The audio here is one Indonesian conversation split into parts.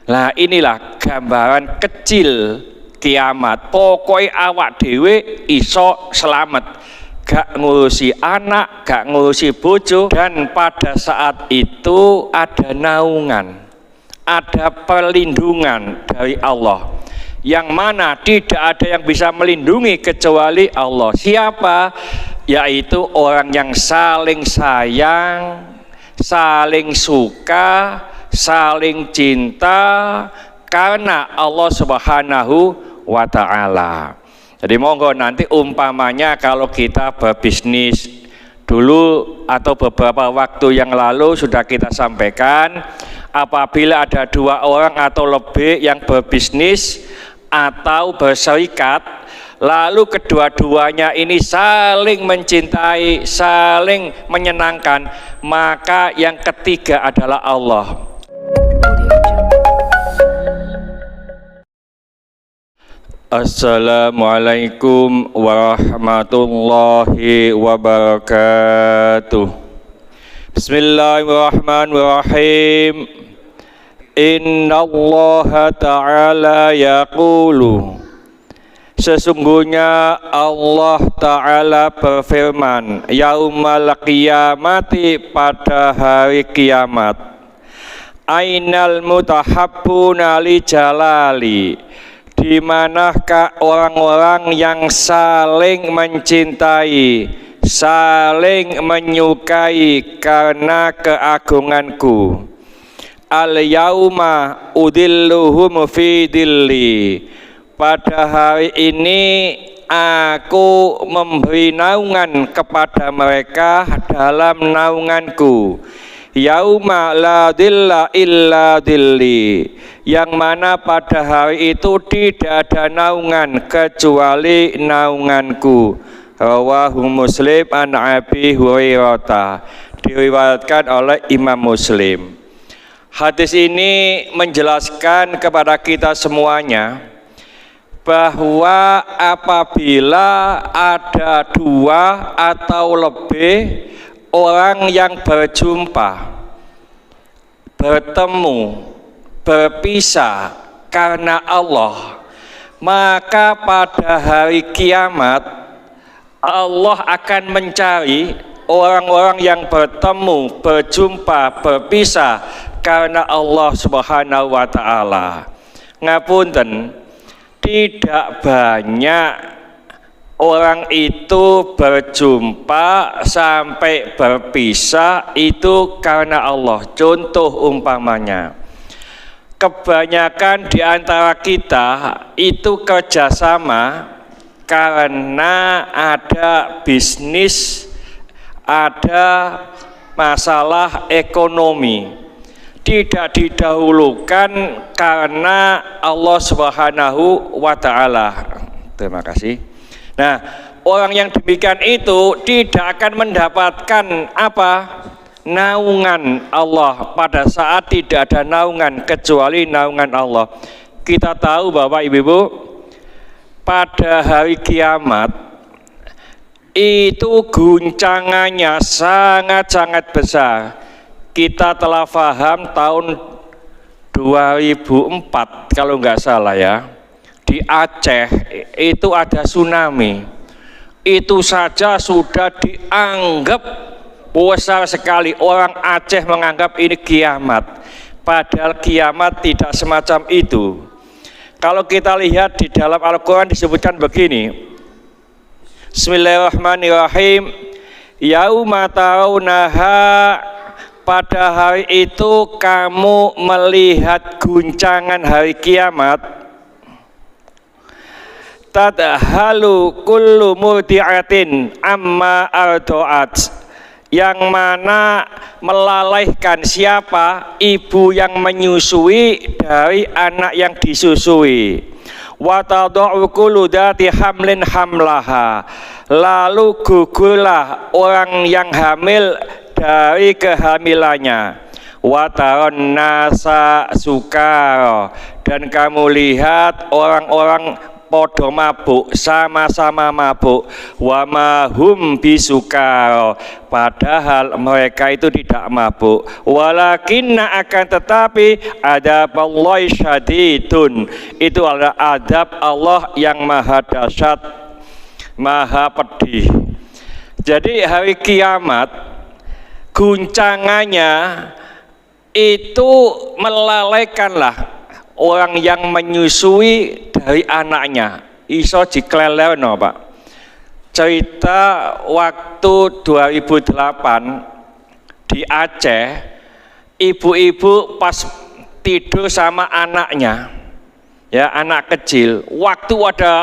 Lah inilah gambaran kecil kiamat. Pokoknya awak dhewe iso selamat, gak ngurusi anak, gak ngurusi bojo, dan pada saat itu ada naungan, ada perlindungan dari Allah, yang mana tidak ada yang bisa melindungi kecuali Allah. Siapa? Yaitu orang yang saling sayang, saling suka, saling cinta karena Allah Subhanahu wa ta'ala. Jadi monggo nanti umpamanya kalau kita berbisnis dulu atau beberapa waktu yang lalu sudah kita sampaikan, apabila ada dua orang atau lebih yang berbisnis atau berserikat, lalu kedua-duanya ini saling mencintai, saling menyenangkan, maka yang ketiga adalah Allah. Assalamualaikum warahmatullahi wabarakatuh. Bismillahirrahmanirrahim. Innallaha ta'ala yaqulu, sesungguhnya Allah Ta'ala berfirman, yaumal qiyamati, pada hari kiamat, ainal mutahabbuna li jalali, di manakah orang-orang yang saling mencintai, saling menyukai karena keagunganku. Al yauma udilluhum fi dilli, pada hari ini aku memberi naungan kepada mereka dalam naunganku. Yauma la dilla illa dilli, yang mana pada hari itu tidak ada naungan kecuali naunganku. Rawahu Muslim an Abi Hurairah, diriwayatkan oleh Imam Muslim. Hadis ini menjelaskan kepada kita semuanya bahwa apabila ada dua atau lebih orang yang berjumpa, bertemu, berpisah karena Allah, maka pada hari kiamat Allah akan mencari orang-orang yang bertemu, berjumpa, berpisah karena Allah Subhanahu wa ta'ala. Ngapunten, tidak banyak orang itu berjumpa sampai berpisah itu karena Allah. Contoh umpamanya, kebanyakan di antara kita itu kerjasama karena ada bisnis, ada masalah ekonomi, tidak didahulukan karena Allah Subhanahu wa ta'ala. Terima kasih. Nah, orang yang demikian itu tidak akan mendapatkan apa? Naungan Allah. Pada saat tidak ada naungan kecuali naungan Allah. Kita tahu Bapak Ibu, pada hari kiamat itu guncangannya sangat-sangat besar. Kita telah paham tahun 2004 kalau nggak salah ya, di Aceh itu ada tsunami. Itu saja sudah dianggap besar sekali. Orang Aceh menganggap ini kiamat, padahal kiamat tidak semacam itu. Kalau kita lihat di dalam Al-Quran disebutkan begini, Bismillahirrahmanirrahim, yauma tarawnaha, pada hari itu kamu melihat guncangan hari kiamat, tadhalu kullu murdi'atin amma ardo'at, yang mana melalaikan siapa? Ibu yang menyusui dari anak yang disusui. Wa tad'u kullu dzati hamlin hamlaha, lalu gugurlah orang yang hamil dari kehamilannya. Wa taron nasa sukara, dan kamu lihat orang-orang podo mabuk, sama-sama mabuk, wa ma hum bisukar, padahal mereka itu tidak mabuk, walakinna akan tetapi adaballahi syadidun, itu adalah adab Allah yang maha dahsyat, maha pedih. Jadi hari kiamat guncangannya itu melalaikanlah orang yang menyusui dari anaknya. Iso diklelewno, Pak. Cerita waktu 2008 di Aceh, ibu-ibu pas tidur sama anaknya, ya anak kecil, waktu ada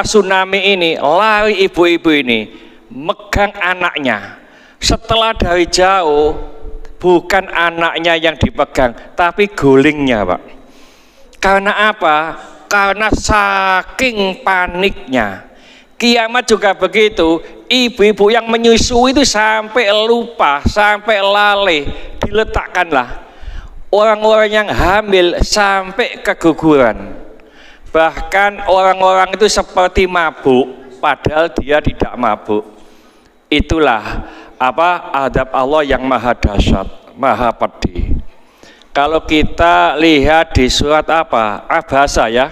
tsunami ini, lari ibu-ibu ini megang anaknya. Setelah dari jauh, bukan anaknya yang dipegang, tapi gulingnya, Pak. Karena apa? Karena saking paniknya. Kiamat juga begitu. Ibu-ibu yang menyusui itu sampai lupa, sampai lalai, diletakkanlah. Orang-orang yang hamil sampai keguguran. Bahkan orang-orang itu seperti mabuk, padahal dia tidak mabuk. Itulah adab Allah yang maha dahsyat, maha pedih. Kalau kita lihat di surat Abasa ya,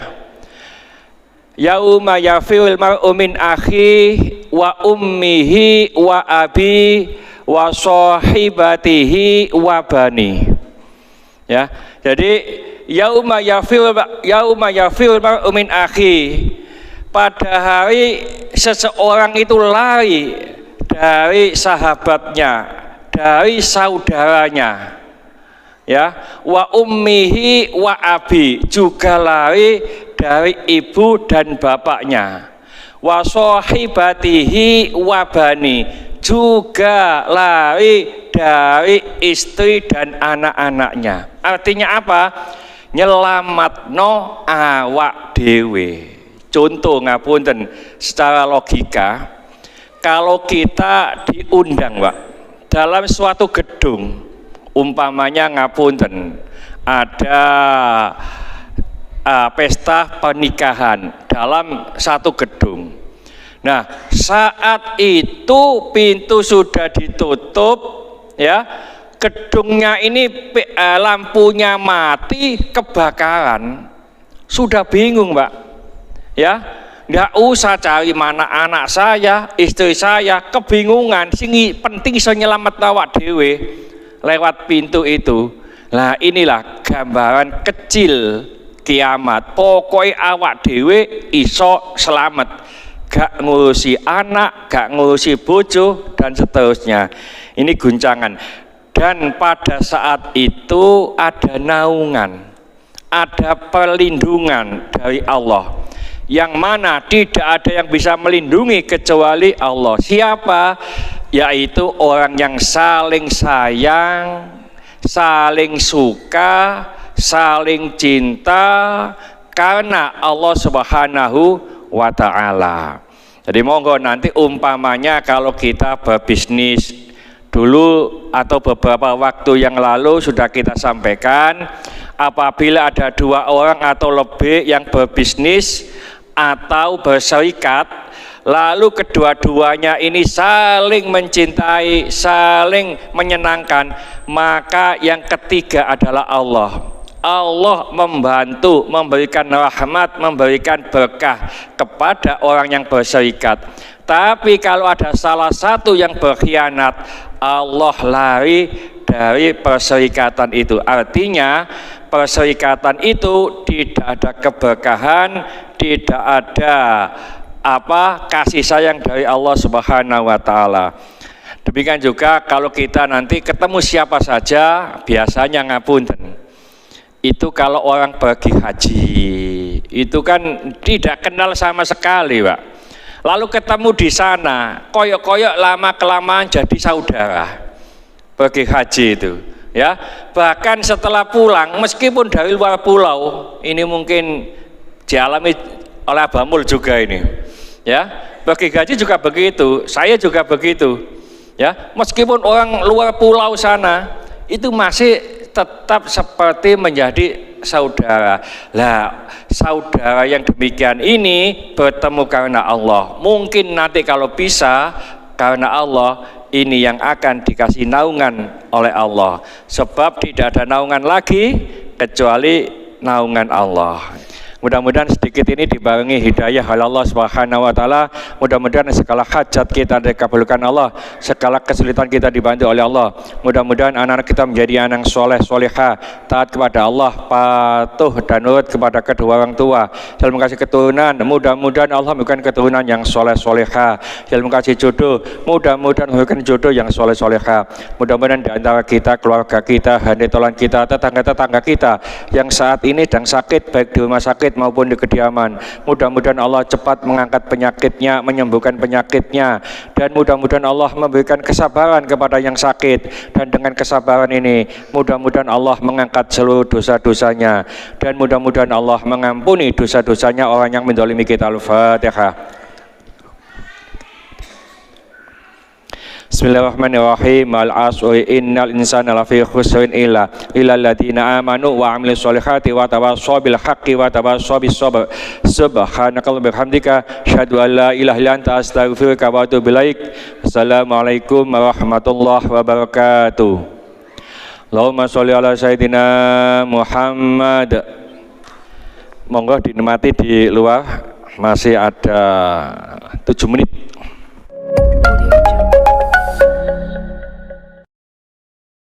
yauma yafirul mar'u min akhi wa ummihi wa abi wa sahibatihi wa bani. Ya, jadi yauma yafirul mar'u min akhi, pada hari seseorang itu lari dari sahabatnya, dari saudaranya, ya, wa ummihi wa abi, juga lari dari ibu dan bapaknya, wa sahibatihi wa bani, juga lari dari istri dan anak-anaknya. Artinya apa? Nyelamatno awak dewe. Contoh ngapunten, secara logika, kalau kita diundang, Pak, dalam suatu gedung, umpamanya ngapunten, ada pesta pernikahan dalam satu gedung. Nah, saat itu pintu sudah ditutup, ya, gedungnya ini lampunya mati, kebakaran, sudah bingung, Pak, ya. Nggak usah cari mana anak saya, istri saya, kebingungan, sing penting iso nyelamet awak dhewe lewat pintu itu. Nah, inilah gambaran kecil kiamat. Pokoknya awak dhewe iso selamat, gak ngurusi anak, gak ngurusi bojo dan seterusnya. Ini guncangan. Dan pada saat itu ada naungan, ada perlindungan dari Allah, yang mana tidak ada yang bisa melindungi kecuali Allah. Siapa? Yaitu orang yang saling sayang, saling suka, saling cinta karena Allah Subhanahu wa ta'ala. Jadi monggo nanti umpamanya kalau kita berbisnis, dulu atau beberapa waktu yang lalu sudah kita sampaikan, apabila ada dua orang atau lebih yang berbisnis atau berserikat, lalu kedua-duanya ini saling mencintai, saling menyenangkan, maka yang ketiga adalah Allah. Allah membantu, memberikan rahmat, memberikan berkah kepada orang yang berserikat. Tapi kalau ada salah satu yang berkhianat, Allah lari dari perserikatan itu. Artinya perserikatan itu tidak ada keberkahan, tidak ada kasih sayang dari Allah Subhanahu wa ta'ala. Demikian juga kalau kita nanti ketemu siapa saja, biasanya ngapunten, itu kalau orang pergi haji itu kan tidak kenal sama sekali, Pak. Lalu ketemu di sana, koyok-koyok lama kelamaan jadi saudara. Pergi haji itu, ya. Bahkan setelah pulang, meskipun dari luar pulau, ini mungkin dialami oleh Abah Mul juga ini, ya. Pergi haji juga begitu, saya juga begitu, ya. Meskipun orang luar pulau sana, itu masih tetap seperti menjadi saudara. Lah, saudara yang demikian ini bertemu karena Allah. Mungkin nanti kalau bisa karena Allah, ini yang akan dikasih naungan oleh Allah. Sebab tidak ada naungan lagi kecuali naungan Allah. Mudah-mudahan sedikit ini dibarengi hidayah oleh Allah Subhanahu wa taala. Mudah-mudahan segala hajat kita dikabulkan Allah, segala kesulitan kita dibantu oleh Allah. Mudah-mudahan anak-anak kita menjadi anak soleh solehah, taat kepada Allah, patuh dan nurut kepada kedua orang tua. Dalam kasih keturunan, mudah-mudahan Allah memberikan keturunan yang soleh solehah. Dalam kasih jodoh, mudah-mudahan memberikan jodoh yang soleh solehah. Mudah-mudahan di antara kita, keluarga kita, handetolan kita, tetangga-tetangga kita yang saat ini sedang sakit, baik di rumah sakit maupun di kediaman, mudah-mudahan Allah cepat mengangkat penyakitnya, menyembuhkan penyakitnya, dan mudah-mudahan Allah memberikan kesabaran kepada yang sakit, dan dengan kesabaran ini mudah-mudahan Allah mengangkat seluruh dosa-dosanya, dan mudah-mudahan Allah mengampuni dosa-dosanya orang yang menzalimi kita. Al-Fatihah. Bismillahirrahmanirrahim. Al-'asri innal insana lafi khusrin illa alladziina aamanu wa 'amilus sholihati wa tawassaw bil haqqi wa tawassaw bis sabr. Subhanakallahumma wa bihamdika asyhadu an la ilaha illa anta astaghfiruka wa atubu ilaik. Assalamualaikum warahmatullahi wabarakatuh. Allahumma sholli ala sayyidina Muhammad. Monggo dinikmati di luar, masih ada 7 menit.